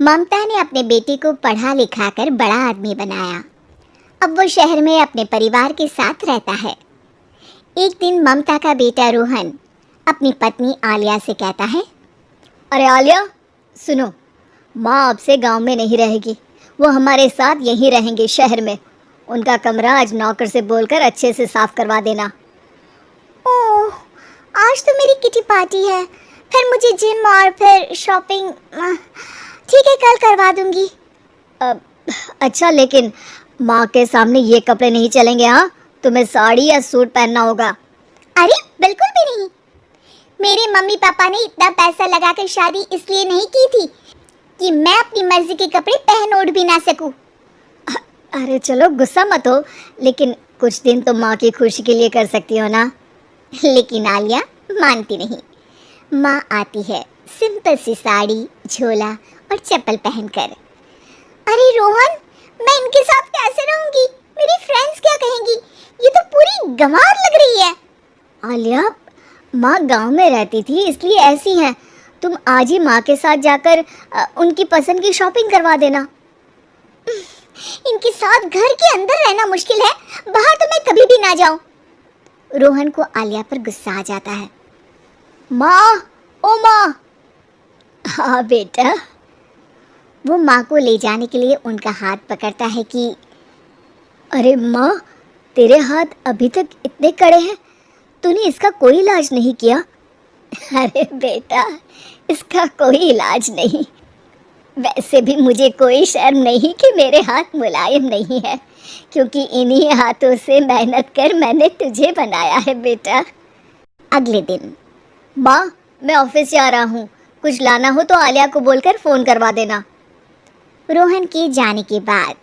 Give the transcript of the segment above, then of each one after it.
ममता ने अपने बेटे को पढ़ा लिखा कर बड़ा आदमी बनाया। अब वो शहर में अपने परिवार के साथ रहता है। एक दिन ममता का बेटा रोहन अपनी पत्नी आलिया से कहता है, अरे आलिया सुनो, माँ अब से गांव में नहीं रहेगी, वो हमारे साथ यहीं रहेंगे शहर में। उनका कमरा आज नौकर से बोलकर अच्छे से साफ करवा देना। ओह, आज तो मेरी किटी पार्टी है, फिर मुझे जिम और फिर शॉपिंग। ठीक है, कल करवा दूंगी। अच्छा, लेकिन माँ के सामने ये कपड़े नहीं चलेंगे। हाँ, तुम्हें साड़ी या सूट पहनना होगा। अरे बिल्कुल भी नहीं। मेरे मम्मी पापा ने इतना पैसा लगाकर शादी इसलिए नहीं की थी कि मैं अपनी मर्जी के कपड़े पहन ओढ़ भी ना सकूं। अरे चलो, गुस्सा मत हो, लेकिन कुछ दिन तो माँ की खुशी के लिए कर सकती हो ना। लेकिन आलिया मानती नहीं। माँ आती है सिंपल सी साड़ी, झोला और चप्पल पहनकर। अरे रोहन, मैं इनके साथ कैसे रहूंगी? मेरी फ्रेंड्स क्या कहेंगी? ये तो पूरी गंवार लग रही है। आलिया, माँ गांव में रहती थी इसलिए ऐसी हैं। तुम आज ही माँ के साथ जाकर उनकी पसंद की शॉपिंग करवा देना। इनके साथ घर के अंदर रहना मुश्किल है, बाहर तो मैं कभी भी ना जाऊं। रोहन को आलिया पर गुस्सा आ जाता है। माँ, ओ माँ। हाँ बेटा। वो माँ को ले जाने के लिए उनका हाथ पकड़ता है कि अरे माँ, तेरे हाथ अभी तक इतने कड़े हैं, तूने इसका कोई इलाज नहीं किया? अरे बेटा, इसका कोई इलाज नहीं। वैसे भी मुझे कोई शर्म नहीं कि मेरे हाथ मुलायम नहीं है, क्योंकि इन्हीं हाथों से मेहनत कर मैंने तुझे बनाया है बेटा। अगले दिन, माँ, मैं ऑफिस जा रहा हूँ, कुछ लाना हो तो आलिया को बोलकर फ़ोन करवा देना। रोहन के जाने के बाद,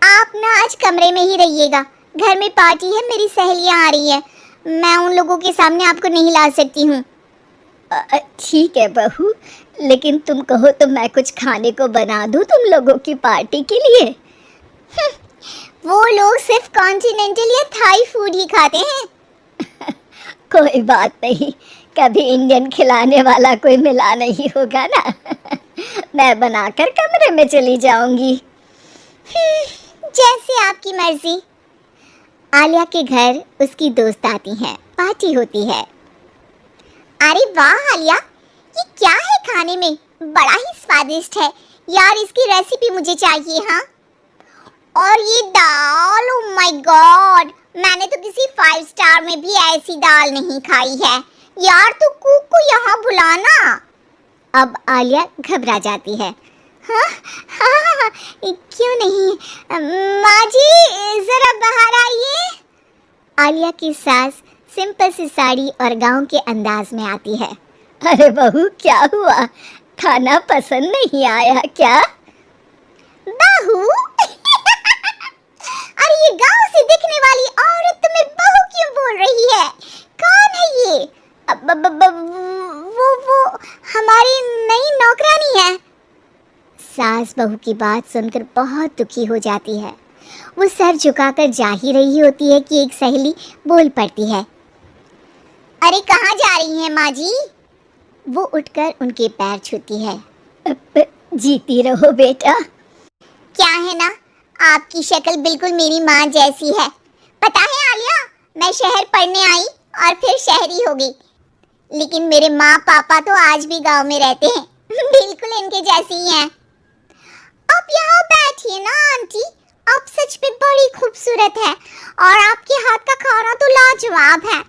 आप ना आज कमरे में ही रहिएगा, घर में पार्टी है, मेरी सहेलियाँ आ रही है, मैं उन लोगों के सामने आपको नहीं ला सकती हूँ। ठीक है बहू, लेकिन तुम कहो तो मैं कुछ खाने को बना दूँ तुम लोगों की पार्टी के लिए। वो लोग सिर्फ कॉन्टिनेंटल या थाई फूड ही खाते हैं। कोई बात नहीं, कभी इंडियन खिलाने वाला कोई मिला नहीं होगा ना। मैं बनाकर कमरे में चली जाऊंगी। जैसे आपकी मर्जी। आलिया के घर उसकी दोस्त आती है, पार्टी होती है। अरे वाह आलिया, ये क्या है खाने में? बड़ा ही स्वादिष्ट है यार, इसकी रेसिपी मुझे चाहिए। हाँ, और ये दाल, ओह माय गॉड, मैंने तो किसी 5 स्टार में भी ऐसी दाल नहीं खाई है यार, तू कुक को यहाँ बुलाना। अब आलिया घबरा जाती है। हाँ हाँ, क्यों नहीं, माँ जी जरा बाहर आइए। आलिया की सास सिंपल सी साड़ी और गांव के अंदाज में आती है। अरे बहू, क्या हुआ? खाना पसंद नहीं आया क्या? बहू? अरे ये गांव से दिखने वाली औरत तुम्हें बहू क्यों बोल रही है? कौन है ये? वो हमारी नई नौकरानी है। सास बहू की बात सुनकर बहुत दुखी हो जाती है। वो सर झुकाकर जा ही रही होती है कि एक सहेली बोल पड़ती है। अरे कहाँ जा रही हैं माँ जी? वो उठकर उनके पैर छूती है। जीती रहो बेटा। क्या है ना, आपकी शक्ल बिल्कुल मेरी माँ जैसी है। पता है आलिया, मैं शहर पढ़ने आई और फिर शहरी हो गई, लेकिन मेरे माँ पापा तो आज भी गांव में रहते हैं। बिल्कुल इनके जैसी ही हैं। आप यहाँ बैठिए ना आंटी, आप सच में बड़ी खूबसूरत है और आपके हाथ का खाना तो लाजवाब है।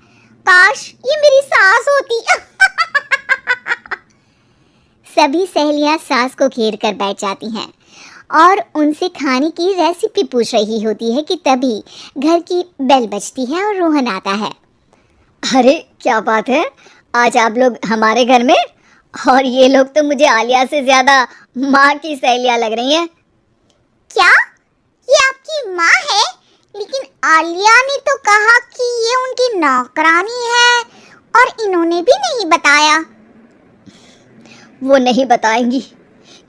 काश ये मेरी सास होती। सभी सहेलियां सास को घेर कर बैठ जाती हैं और उनसे खाने की रेसिपी पूछ रही होती है कि तभी घर की बेल बजती है और रोहन आता है। अरे क्या बात है, आज आप लोग हमारे घर में? और ये लोग तो मुझे आलिया से ज़्यादा माँ की सहेलियाँ लग रही हैं। क्या ये आपकी माँ है? लेकिन आलिया ने तो कहा कि ये उनकी नौकरानी है और इन्होंने भी नहीं बताया। वो नहीं बताएंगी,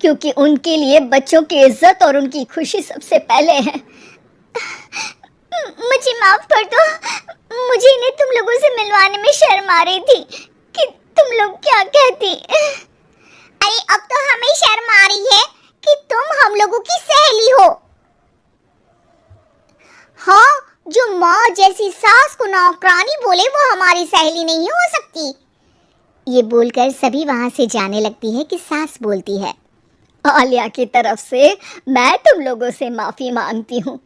क्योंकि उनके लिए बच्चों की इज्जत और उनकी खुशी सबसे पहले है। मुझे माफ कर दो, मुझे इन्हें तुम लोगों से मिलवाने में शर्म आ रही थी कि तुम लोग क्या कहती। अरे अब जैसी सास को नौकरानी बोले वो हमारी सहेली नहीं हो सकती। ये बोलकर सभी वहां से जाने लगती है कि सास बोलती है, आलिया की तरफ से मैं तुम लोगों से माफ़ी मांगती हूँ।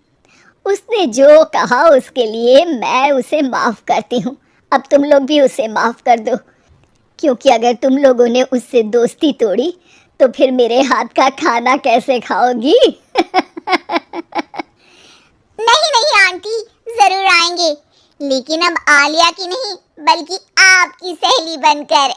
उसने जो कहा उसके लिए मैं उसे माफ़ करती हूँ। अब तुम लोग भी उसे माफ़ कर दो, क्योंकि अगर तुम लोगों ने उससे दोस्ती तोड़ी तो फिर मेरे हाथ का खाना कैसे खाओगी? नहीं नहीं आंटी, जरूर आएंगे, लेकिन अब आलिया की नहीं बल्कि आपकी सहेली बनकर।